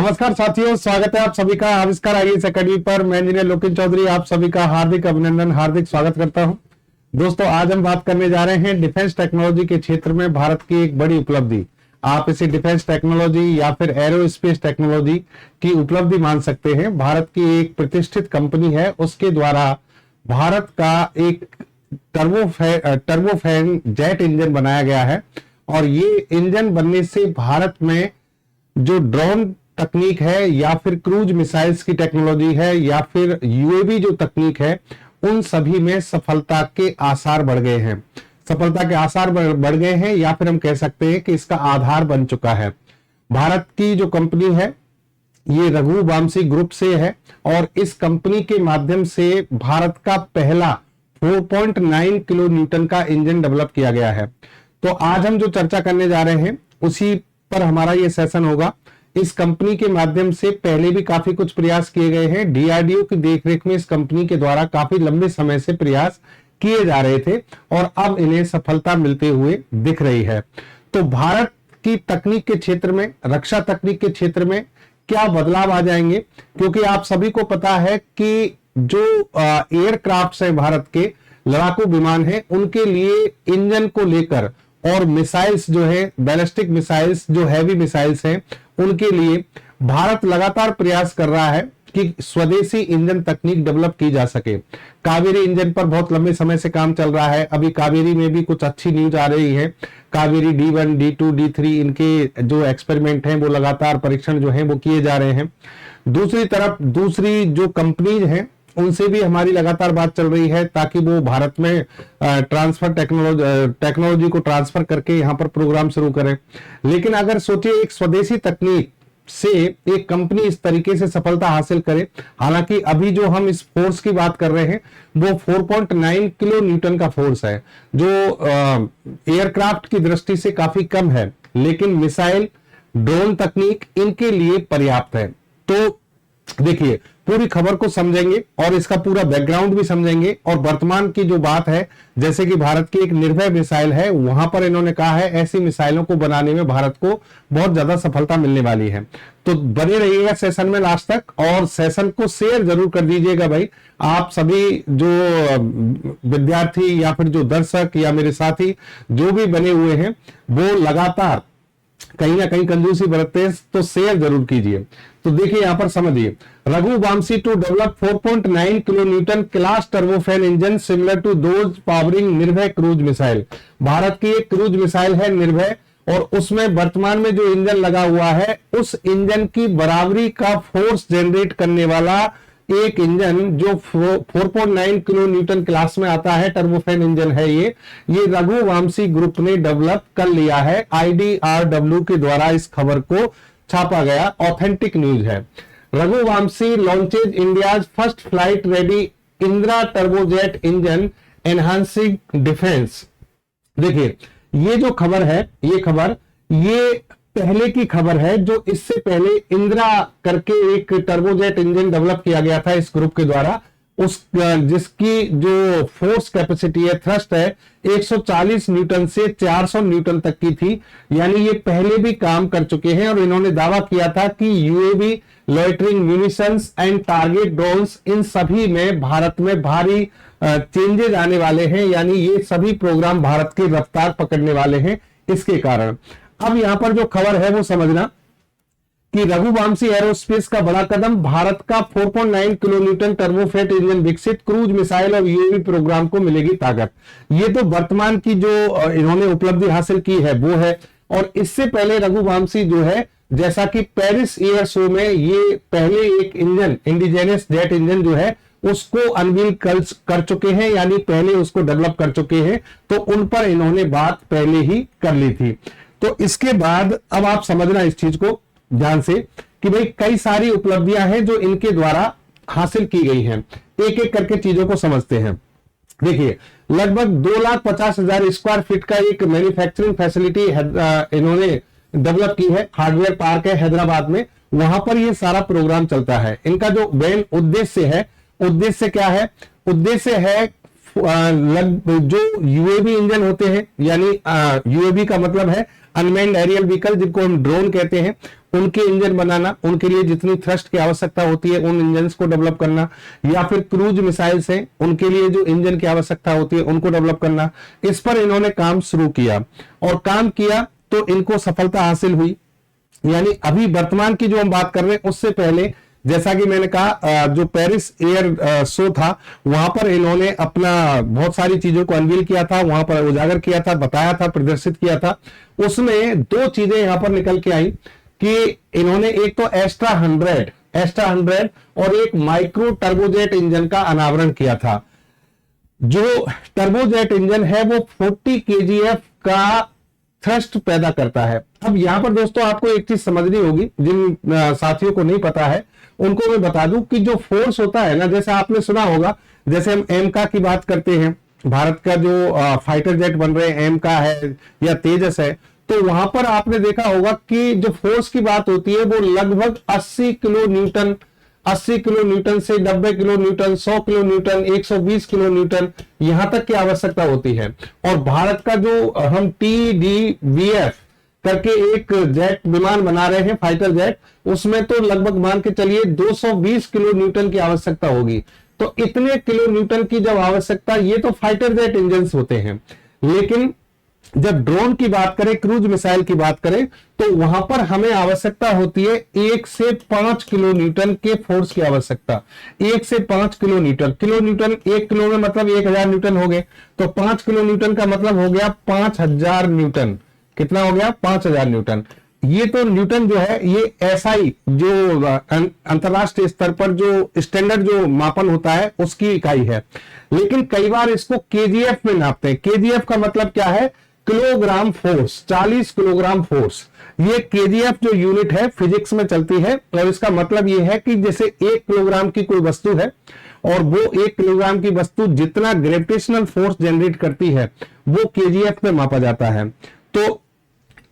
नमस्कार साथियों, स्वागत है आप सभी का आविष्कार आईएएस अकेडमी पर। मैं इंजीनियर लोकेश चौधरी आप सभी का हार्दिक अभिनंदन, हार्दिक स्वागत करता हूं। दोस्तों, आज हम बात करने जा रहे हैं डिफेंस टेक्नोलॉजी के क्षेत्र में भारत की एक बड़ी उपलब्धि। आप इसे डिफेंस टेक्नोलॉजी या फिर एरोस्पेस टेक्नोलॉजी की उपलब्धि मान सकते हैं। भारत की एक प्रतिष्ठित कंपनी है, उसके द्वारा भारत का एक टर्बोफैन जेट इंजन बनाया गया है। और ये इंजन बनने से भारत में जो ड्रोन तकनीक है या फिर क्रूज मिसाइल्स की टेक्नोलॉजी है या फिर यूएवी जो तकनीक है, उन सभी में सफलता के आसार बढ़ गए हैं। सफलता के आसार बढ़ गए हैं या फिर हम कह सकते हैं कि इसका आधार बन चुका है। भारत की जो कंपनी है ये रघुवंशी ग्रुप से है और इस कंपनी के माध्यम से भारत का पहला 4.9 किलो न्यूटन का इंजन डेवलप किया गया है। तो आज हम जो चर्चा करने जा रहे हैं उसी पर हमारा ये सेशन होगा। इस कंपनी के माध्यम से पहले भी काफी कुछ प्रयास किए गए हैं। डीआरडीओ की देखरेख में इस कंपनी के द्वारा काफी लंबे समय से प्रयास किए जा रहे थे और अब इन्हें सफलता मिलते हुए दिख रही है। तो भारत की तकनीक के क्षेत्र में, रक्षा तकनीक के क्षेत्र में क्या बदलाव आ जाएंगे, क्योंकि आप सभी को पता है कि जो एयरक्राफ्ट है, भारत के लड़ाकू विमान है, उनके लिए इंजन को लेकर और मिसाइल्स जो है, बैलिस्टिक मिसाइल्स जो हैवी मिसाइल्स हैं, उनके लिए भारत लगातार प्रयास कर रहा है कि स्वदेशी इंजन तकनीक डेवलप की जा सके। कावेरी इंजन पर बहुत लंबे समय से काम चल रहा है। अभी कावेरी में भी कुछ अच्छी न्यूज आ रही है। कावेरी D1, D2, D3 इनके जो एक्सपेरिमेंट हैं वो लगातार परीक्षण जो हैं वो किए जा रहे हैं। दूसरी तरफ दूसरी जो कंपनीज हैं उनसे भी हमारी लगातार बात चल रही है ताकि वो भारत में ट्रांसफर टेक्नोलॉजी को ट्रांसफर करके यहाँ पर प्रोग्राम शुरू करें। लेकिन अगर सोचिए एक स्वदेशी तकनीक से एक कंपनी इस तरीके से सफलता हासिल करे, हालांकि अभी जो हम इस फोर्स की बात कर रहे हैं वो 4.9 किलो न्यूटन का फोर्स है, जो एयरक्राफ्ट की दृष्टि से काफी कम है, लेकिन मिसाइल, ड्रोन तकनीक इनके लिए पर्याप्त है। तो देखिए, पूरी खबर को समझेंगे और इसका पूरा बैकग्राउंड भी समझेंगे। और वर्तमान की जो बात है, जैसे कि भारत की एक निर्भय मिसाइल है, वहां पर इन्होंने कहा है ऐसी मिसाइलों को बनाने में भारत को बहुत ज्यादा सफलता मिलने वाली है। तो बने रहिएगा सेशन में लास्ट तक और सेशन को शेयर जरूर कर दीजिएगा भाई। आप सभी जो विद्यार्थी या फिर जो दर्शक या मेरे साथी जो भी बने हुए हैं वो लगातार कहीं ना कहीं कंजूसी बरतते हैं, तो शेयर जरूर कीजिए। तो देखिए यहां पर समझिए, Raghuvanshi to develop 4.9 kilonewton class turbofan engine similar to those powering Nirbhay cruise missile. Bharat की एक क्रूज मिसाइल है निर्भय, और उसमें वर्तमान में जो इंजन लगा हुआ है उस इंजन की बराबरी का फोर्स जनरेट करने वाला एक इंजन जो 4.9 किलो न्यूटन क्लास में आता है, टर्बोफैन इंजन है ये रघुवंशी ग्रुप ने डेवलप कर लिया है। IDRW के द्वारा इस खबर को छापा गया, ऑथेंटिक न्यूज है। Raghuvanshi launches India's first flight ready Indira turbojet engine enhancing defence. देखिए ये जो खबर है, ये खबर ये पहले की खबर है, जो इससे पहले इंदिरा करके एक टर्बोजेट इंजन डेवलप किया गया था इस ग्रुप के द्वारा, उस जिसकी जो फोर्स कैपेसिटी है, थ्रस्ट है, 140 न्यूटन से 400 न्यूटन तक की थी। यानी ये पहले भी काम कर चुके हैं और इन्होंने दावा किया था कि UAV, loitering munitions and target drones, इन सभी में भारत में भारी चेंजेस आने वाले हैं। यानी ये सभी प्रोग्राम भारत की रफ्तार पकड़ने वाले हैं इसके कारण। अब यहां पर जो खबर है वो समझना कि रघुवंशी एरोस्पेस का बड़ा कदम, भारत का 4.9 किलो न्यूटन टर्बोफैन इंजन विकसित क्रूज मिसाइल और यूएवी प्रोग्राम को मिलेगी ताकत। ये तो वर्तमान की जो इन्होंने उपलब्धि हासिल की है वो है। और इससे पहले रघुवंशी जो है, जैसा कि पेरिस एयर शो में ये पहले एक इंजन, इंडिजिनस जेट इंजन जो है उसको अनवील कर चुके हैं, यानी पहले उसको डेवलप कर चुके हैं। तो उन पर इन्होंने बात पहले ही कर ली थी। तो इसके बाद अब आप समझना इस चीज को ध्यान से कि भाई कई सारी उपलब्धियां हैं जो इनके द्वारा हासिल की गई हैं। एक एक करके चीजों को समझते हैं। देखिए, लगभग 2,50,000 स्क्वायर फीट का एक मैन्युफैक्चरिंग फैसिलिटी इन्होंने डेवलप की है। हार्डवेयर पार्क है हैदराबाद में, वहां पर ये सारा प्रोग्राम चलता है। इनका जो मेन उद्देश्य है, उद्देश्य क्या है? उद्देश्य है जो यूएवी इंजन होते हैं, यानी यूएवी का मतलब है अनमैन्ड एरियल व्हीकल, जिनको हम ड्रोन कहते हैं, उनके इंजन बनाना, उनके लिए जितनी थ्रस्ट की आवश्यकता होती है उन इंजन को डेवलप करना, या फिर क्रूज मिसाइल्स हैं उनके लिए जो इंजन की आवश्यकता होती है उनको डेवलप करना, इस पर इन्होंने काम शुरू किया और काम किया तो इनको सफलता हासिल हुई। यानी अभी वर्तमान की जो हम बात कर रहे हैं उससे पहले, जैसा कि मैंने कहा, जो पेरिस एयर शो था वहां पर इन्होंने अपना बहुत सारी चीजों को अनवील किया था, वहां पर उजागर किया था, बताया था, प्रदर्शित किया था। उसमें दो चीजें यहां पर निकल के आई कि इन्होंने एक तो एस्ट्रा 100 और एक माइक्रो टर्बोजेट इंजन का अनावरण किया था। जो टर्बोजेट इंजन है वो 40 kgf का थ्रस्ट पैदा करता है। अब यहां पर दोस्तों आपको एक चीज समझनी होगी, जिन साथियों को नहीं पता है उनको मैं बता दूं कि जो फोर्स होता है ना, जैसे आपने सुना होगा, जैसे हम एमका की बात करते हैं, भारत का जो फाइटर जेट बन रहे हैं एमका है या तेजस है, तो वहां पर आपने देखा होगा कि जो फोर्स की बात होती है वो लगभग 80 किलो न्यूटन से 90 kilo Newton, 100 kilo Newton, 120 kilo Newton यहां तक की आवश्यकता होती है। और भारत का जो हम TDVF करके एक जेट विमान बना रहे हैं, फाइटर जेट, उसमें तो लगभग मान के चलिए 220 किलो न्यूटन की आवश्यकता होगी। तो इतने किलो न्यूटन की जब आवश्यकता, ये तो फाइटर जेट इंजन होते हैं, लेकिन जब ड्रोन की बात करें, क्रूज मिसाइल की बात करें, तो वहां पर हमें आवश्यकता होती है 1 से 5 किलो न्यूटन के फोर्स की आवश्यकता। 1 से 5 किलो न्यूटन, 1 किलो में मतलब 1000 न्यूटन हो गए, तो 5 किलो न्यूटन का मतलब हो गया 5000 न्यूटन। कितना हो गया? 5000 न्यूटन। ये तो न्यूटन जो है ये SI जो अंतरराष्ट्रीय स्तर पर जो स्टैंडर्ड जो मापन होता है उसकी इकाई है, लेकिन कई बार इसको KGF में नापते हैं। KGF का मतलब क्या है? Kilogram force, 40 kilogram force. ये KGF जो यूनिट है फिजिक्स में चलती है, और इसका मतलब ये है कि जैसे 1 किलोग्राम की कोई वस्तु है और वो 1 किलोग्राम की वस्तु जितना ग्रेविटेशनल फोर्स जनरेट करती है वो KGF में मापा जाता है। तो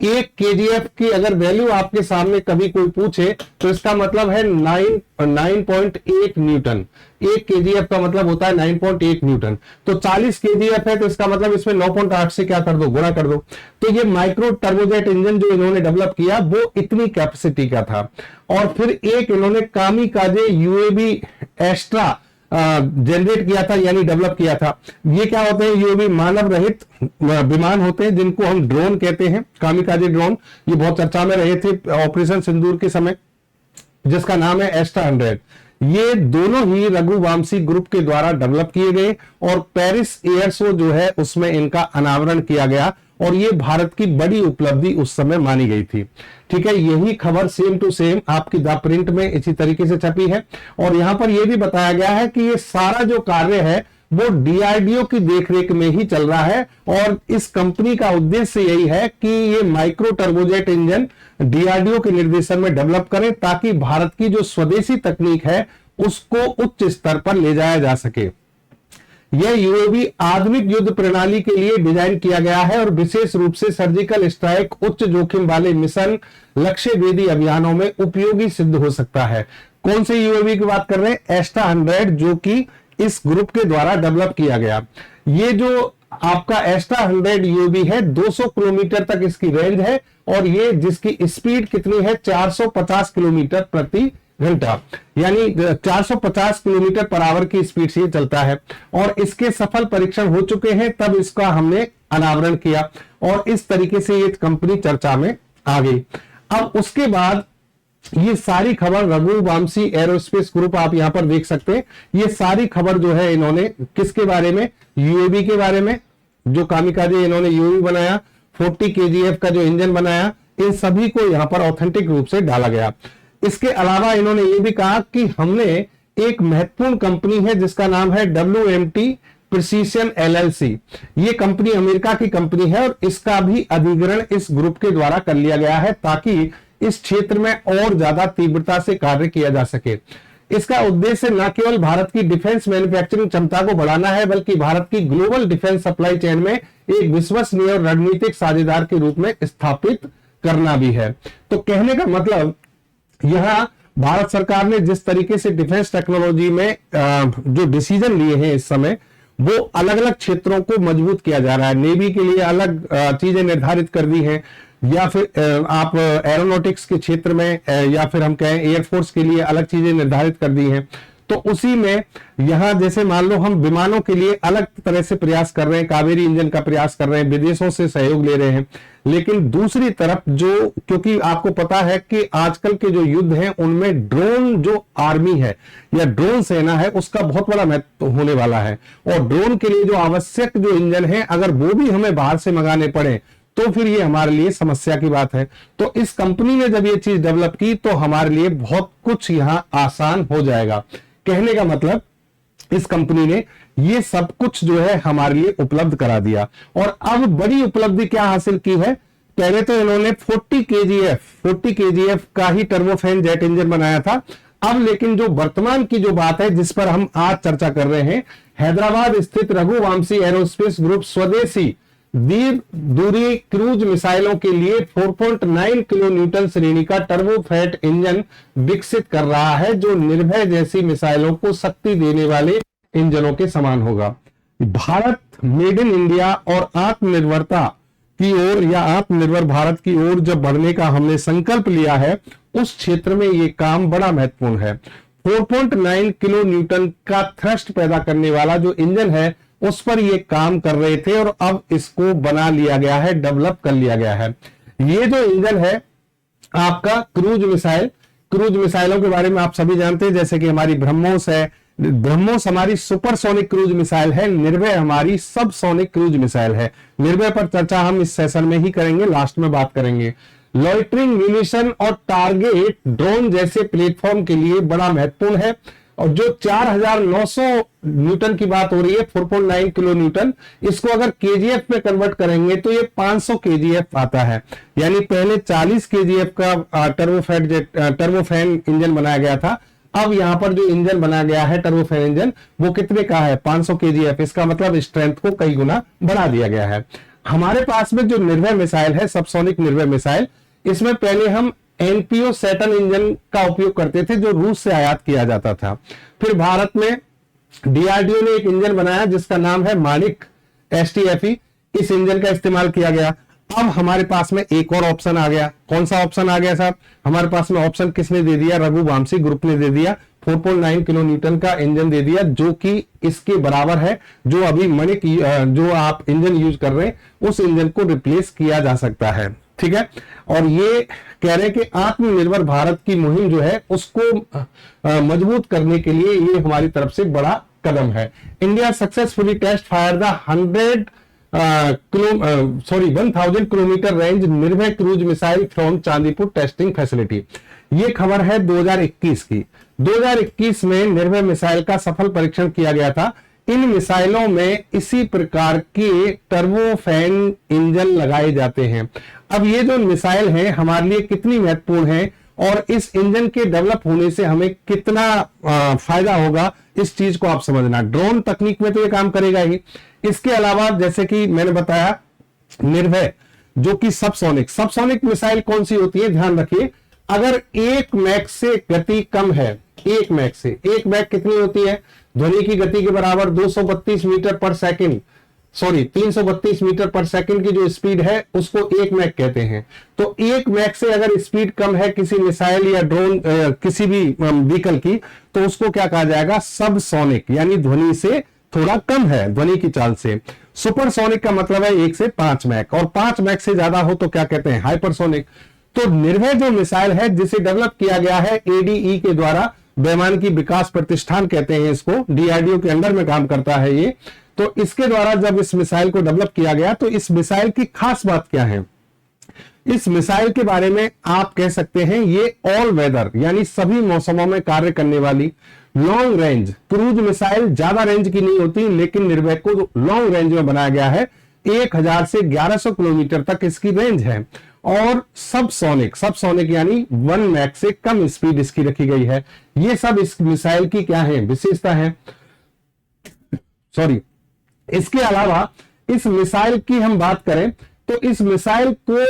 1 KGF की अगर वैल्यू आपके सामने कभी कोई पूछे तो इसका मतलब है 9.8 न्यूटन। 1 KGF का मतलब होता है 9.8 न्यूटन। तो 40 KGF है तो इसका मतलब इसमें 9.8 से क्या कर दो? गुणा कर दो। तो ये माइक्रो टर्बोजेट इंजन जो इन्होंने डेवलप किया वो इतनी कैपेसिटी का था। और फिर एक इन्होंने कामिकाजे UAV एस्ट्रा जनरेट किया था, यानी डेवलप किया था। ये क्या होते हैं? UAV मानव रहित विमान होते हैं जिनको हम ड्रोन कहते हैं, कामिकाजे ड्रोन। ये बहुत चर्चा में रहे थे ऑपरेशन सिंदूर के समय, जिसका नाम है एस्ट्रा 100। ये दोनों ही रघुवंशी ग्रुप के द्वारा डेवलप किए गए और पेरिस एयर शो जो है उसमें इनका अनावरण किया गया, और ये भारत की बड़ी उपलब्धि उस समय मानी गई थी। ठीक है, यही खबर सेम टू सेम आपकी द प्रिंट में इसी तरीके से छपी है। और यहां पर यह भी बताया गया है कि ये सारा जो कार्य है वो DRDO की देखरेख में ही चल रहा है, और इस कंपनी का उद्देश्य यही है कि ये माइक्रो टर्बोजेट इंजन DRDO के निर्देशन में डेवलप करें, ताकि भारत की जो स्वदेशी तकनीक है उसको उच्च स्तर पर ले जाया जा सके। यह UAV आधुनिक युद्ध प्रणाली के लिए डिजाइन किया गया है और विशेष रूप से सर्जिकल स्ट्राइक, उच्च जोखिम वाले मिशन, लक्ष्य भेदी अभियानों में उपयोगी सिद्ध हो सकता है। कौन से UAV की बात कर रहे हैं? एस्ट्रा 100, जो कि इस ग्रुप के द्वारा डेवलप किया गया। ये जो आपका एस्ट्रा 100 UAV है 200 किलोमीटर तक इसकी रेंज है, और ये जिसकी स्पीड कितनी है? 450 किलोमीटर प्रति घंटा, यानी 450 किलोमीटर पर आवर की स्पीड से चलता है। और इसके सफल परीक्षण हो चुके हैं, तब इसका हमने अनावरण किया, और इस तरीके से ये कंपनी चर्चा में आ गई। अब उसके बाद ये सारी खबर रघुवंशी एरोस्पेस ग्रुप, आप यहां पर देख सकते हैं, ये सारी खबर जो है इन्होंने किसके बारे में? UAV के बारे में। जो कामिकाजे इन्होंने UAV बनाया, 40 KGF का जो इंजन बनाया, इन सभी को यहां पर ऑथेंटिक रूप से डाला गया। इसके अलावा इन्होंने ये भी कहा कि हमने एक महत्वपूर्ण कंपनी है जिसका नाम है WMT प्रिसीशन LLC। ये कंपनी अमेरिका की कंपनी है, और इसका भी अधिग्रहण इस ग्रुप के द्वारा कर लिया गया है, ताकि इस क्षेत्र में और ज्यादा तीव्रता से कार्य किया जा सके। इसका उद्देश्य न केवल भारत की डिफेंस मैन्युफैक्चरिंग क्षमता को बढ़ाना है, बल्कि भारत की ग्लोबल डिफेंस सप्लाई चेन में एक विश्वसनीय और रणनीतिक साझेदार के रूप में स्थापित करना भी है। तो कहने का मतलब, यहां भारत सरकार ने जिस तरीके से डिफेंस टेक्नोलॉजी में जो डिसीजन लिए हैं इस समय, वो अलग अलग क्षेत्रों को मजबूत किया जा रहा है। नेवी के लिए अलग चीजें निर्धारित कर दी हैं, या फिर आप एरोनॉटिक्स के क्षेत्र में या फिर हम कहें एयरफोर्स के लिए अलग चीजें निर्धारित कर दी हैं। तो उसी में यहां जैसे मान लो हम विमानों के लिए अलग तरह से प्रयास कर रहे हैं, कावेरी इंजन का प्रयास कर रहे हैं, विदेशों से सहयोग ले रहे हैं। लेकिन दूसरी तरफ जो, क्योंकि आपको पता है कि आजकल के जो युद्ध हैं उनमें ड्रोन जो आर्मी है या ड्रोन सेना है उसका बहुत बड़ा महत्व होने वाला है, और ड्रोन के लिए जो आवश्यक जो इंजन है अगर वो भी हमें बाहर से मंगाने पड़े तो फिर ये हमारे लिए समस्या की बात है। तो इस कंपनी ने जब ये चीज डेवलप की तो हमारे लिए बहुत कुछ यहां आसान हो जाएगा। कहने का मतलब इस कंपनी ने ये सब कुछ जो है हमारे लिए उपलब्ध करा दिया। और अब बड़ी उपलब्धि क्या हासिल की है, पहले तो इन्होंने 40 केजीएफ का ही टर्बोफैन जेट इंजन बनाया था। अब लेकिन जो वर्तमान की जो बात है जिस पर हम आज चर्चा कर रहे हैं, हैदराबाद स्थित रघुवंशी एरोस्पेस ग्रुप स्वदेशी दीर्घ दूरी क्रूज मिसाइलों के लिए 4.9 किलो न्यूटन श्रेणी का टर्बोफैट इंजन विकसित कर रहा है, जो निर्भय जैसी मिसाइलों को शक्ति देने वाले इंजनों के समान होगा। भारत मेड इन इंडिया और आत्मनिर्भरता की ओर या आत्मनिर्भर भारत की ओर जब बढ़ने का हमने संकल्प लिया है, उस क्षेत्र में यह काम बड़ा महत्वपूर्ण है। 4.9 किलो न्यूटन का थ्रस्ट पैदा करने वाला जो इंजन है उस पर ये काम कर रहे थे और अब इसको बना लिया गया है, डेवलप कर लिया गया है। ये जो इंजन है आपका क्रूज मिसाइलों के बारे में आप सभी जानते हैं, जैसे कि हमारी ब्रह्मोस है। ब्रह्मोस हमारी सुपरसोनिक क्रूज मिसाइल है, निर्भय हमारी सबसोनिक क्रूज मिसाइल है। निर्भय पर चर्चा हम इस सेशन में ही करेंगे, लास्ट में बात करेंगे। लॉइटरिंग म्यूनिशन और टारगेट ड्रोन जैसे प्लेटफॉर्म के लिए बड़ा महत्वपूर्ण है। और जो 4900 न्यूटन की बात हो रही है, 4.9 किलो न्यूटन, इसको अगर केजीएफ में कन्वर्ट करेंगे तो ये 500 केजीएफ आता है। यानी पहले 40 केजीएफ का टर्बोफैन इंजन बनाया गया था, अब यहां पर जो इंजन बनाया गया है टर्बोफैन इंजन वो कितने का है, 500 केजीएफ। इसका मतलब स्ट्रेंथ को कई गुना बढ़ा दिया गया है। हमारे पास में जो निर्भय मिसाइल है, सबसोनिक निर्भय मिसाइल, इसमें पहले हम एनपीओ सैटर्न इंजन का उपयोग करते थे जो रूस से आयात किया जाता था। फिर भारत में डीआरडीओ ने एक इंजन बनाया जिसका नाम है माणिक एसटीएफई, इस इंजन का इस्तेमाल किया गया। अब हमारे पास में एक और ऑप्शन आ गया। कौन सा ऑप्शन आ गया साहब? हमारे पास में ऑप्शन किसने दे दिया? रघुवंशी ग्रुप ने दे दिया। 4.9 किलो न्यूटन का इंजन दे दिया जो कि इसके बराबर है, जो अभी माणिक जो आप इंजन यूज कर रहे हैं उस इंजन को रिप्लेस किया जा सकता है। ठीक है, और ये कह रहे हैं कि आत्मनिर्भर भारत की मुहिम जो है उसको मजबूत करने के लिए ये हमारी तरफ से बड़ा कदम है। India successfully test fire the 1000 kilometre range Nirbhay cruise missile from Chandipur testing facility. ये खबर है 2021 की। 2021 में निर्भय मिसाइल का सफल परीक्षण किया गया था। इन मिसाइलों में इसी प्रकार के टर्बोफैन इंजन लगाए जाते हैं। अब ये जो मिसाइल है हमारे लिए कितनी महत्वपूर्ण है और इस इंजन के डेवलप होने से हमें कितना फायदा होगा, इस चीज को आप समझना। ड्रोन तकनीक में तो ये काम करेगा ही। इसके अलावा जैसे कि मैंने बताया निर्भय जो कि सबसोनिक मिसाइल कौन सी होती है, ध्यान रखिए। अगर 1 मैक से गति कम है, 1 मैक कितनी होती है? ध्वनि की गति के बराबर 232 मीटर पर सेकंड, 332 मीटर पर सेकंड की जो स्पीड है उसको 1 मैक कहते हैं। तो 1 मैक से अगर स्पीड कम है किसी मिसाइल या ड्रोन किसी भी व्हीकल की, तो उसको क्या कहा जाएगा? सबसोनिक, यानी ध्वनि से थोड़ा कम है, ध्वनि की चाल से। सुपरसोनिक का मतलब है 1 से 5 मैक, और 5 मैक से ज्यादा हो तो क्या कहते हैं? हाइपरसोनिक। तो निर्भय जो मिसाइल है जिसे डेवलप किया गया है एडीई के द्वारा, वैमानिकी विकास प्रतिष्ठान कहते हैं इसको, डीआरडीओ के अंडर में काम करता है ये। तो इसके द्वारा जब इस मिसाइल को डेवलप किया गया तो इस मिसाइल की खास बात क्या है? इस मिसाइल के बारे में आप कह सकते हैं ये ऑल वेदर, यानी सभी मौसमों में कार्य करने वाली लॉन्ग रेंज क्रूज मिसाइल। ज्यादा रेंज की नहीं होती, लेकिन निर्भय को लॉन्ग रेंज में बनाया गया है। 1000 से 1100 किलोमीटर तक इसकी रेंज है। और सबसोनिक यानी 1 मैक से कम स्पीड इसकी रखी गई है। ये सब इस मिसाइल की क्या है? विशेषता है। इसके अलावा इस मिसाइल की हम बात करें तो इस मिसाइल को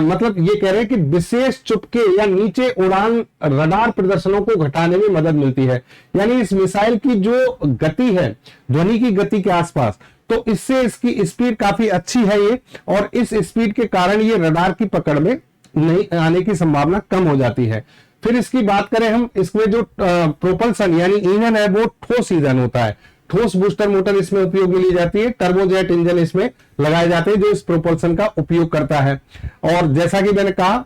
मतलब ये कह रहे हैं कि विशेष चुपके या नीचे उड़ान रडार प्रदर्शनों को घटाने में मदद मिलती है। यानी इस मिसाइल की जो गति है ध्वनि की गति के आसपास, तो इससे इसकी स्पीड काफी अच्छी है ये, और इस स्पीड के कारण ये रडार की पकड़ में नहीं आने की संभावना कम हो जाती है। फिर इसकी बात करें हम, इसमें जो प्रोपल्सन यानी इंजन है वो ठोस इंजन होता है। ठोस बूस्टर मोटर इसमें उपयोग में ली जाती है। टर्बोजेट इंजन इसमें लगाए जाते हैं जो इस प्रोपल्सन का उपयोग करता है। और जैसा कि मैंने कहा,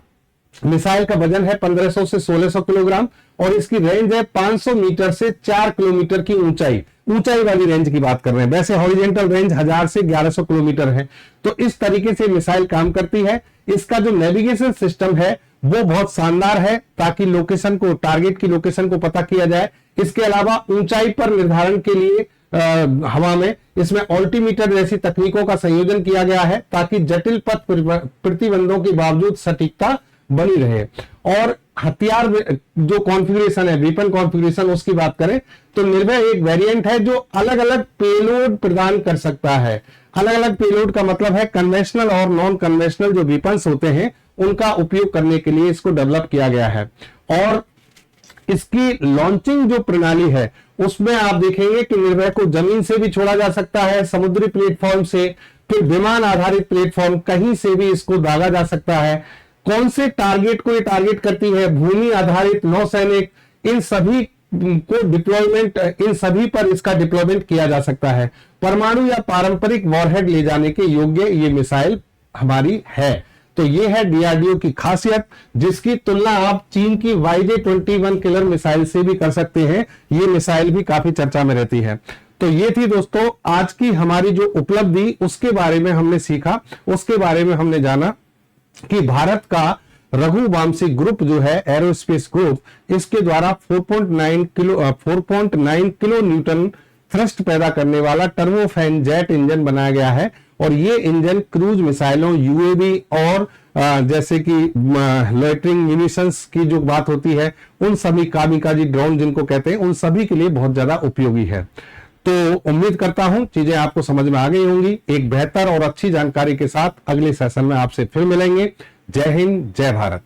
मिसाइल का वजन है 1500 से 1600 किलोग्राम और इसकी रेंज है 500 मीटर से 4 किलोमीटर की ऊंचाई वाली रेंज की बात कर रहे हैं। वैसे हॉरिजॉन्टल रेंज 1000 से 1100 किलोमीटर है। तो इस तरीके से मिसाइल काम करती है। इसका जो नेविगेशन सिस्टम है वो बहुत शानदार है, ताकि लोकेशन को, टारगेट की लोकेशन को पता किया जाए। इसके अलावा ऊंचाई पर निर्धारण के लिए हवा में इसमें ऑल्टीमीटर जैसी तकनीकों का संयोजन किया गया है, ताकि जटिल पथ प्रतिबंधों के बावजूद सटीकता बनी रहे। और हथियार जो कॉन्फ़िगरेशन है, वेपन कॉन्फ़िगरेशन, उसकी बात करें तो निर्भय एक वेरिएंट है जो अलग अलग पेलोड प्रदान कर सकता है। अलग अलग पेलोड का मतलब है कन्वेंशनल और नॉन कन्वेंशनल जो वेपन्स होते हैं उनका उपयोग करने के लिए इसको डेवलप किया गया है। और इसकी लॉन्चिंग जो प्रणाली है उसमें आप देखेंगे कि निर्भय को जमीन से भी छोड़ा जा सकता है, समुद्री प्लेटफॉर्म से, फिर विमान आधारित प्लेटफॉर्म, कहीं से भी इसको दागा जा सकता है। कौन से टारगेट को ये टारगेट करती है, भूमि आधारित, नौसैनिक, इन सभी को डिप्लॉयमेंट, इन सभी पर इसका डिप्लॉयमेंट किया जा सकता है। परमाणु या पारंपरिक वॉरहेड ले जाने के योग्य ये मिसाइल हमारी है। तो ये है डीआरडीओ की खासियत, जिसकी तुलना आप चीन की YJ-21 किलर मिसाइल से भी कर सकते हैं। ये मिसाइल भी काफी चर्चा में रहती है। तो ये थी दोस्तों आज की हमारी जो उपलब्धि, उसके बारे में हमने सीखा, उसके बारे में हमने जाना कि भारत का रघुवंशी ग्रुप जो है, एरोस्पेस ग्रुप, इसके द्वारा 4.9 किलो न्यूटन थ्रस्ट पैदा करने वाला टर्बोफैन जेट इंजन बनाया गया है। और ये इंजन क्रूज मिसाइलों, यूएवी और जैसे कि लोइटरिंग म्यूनिशंस की जो बात होती है, उन सभी कामिकाजी ड्रोन जिनको कहते हैं, उन सभी के लिए बहुत ज्यादा उपयोगी है। तो उम्मीद करता हूं चीजें आपको समझ में आ गई होंगी। एक बेहतर और अच्छी जानकारी के साथ अगले सेशन में आपसे फिर मिलेंगे। जय हिंद, जय भारत।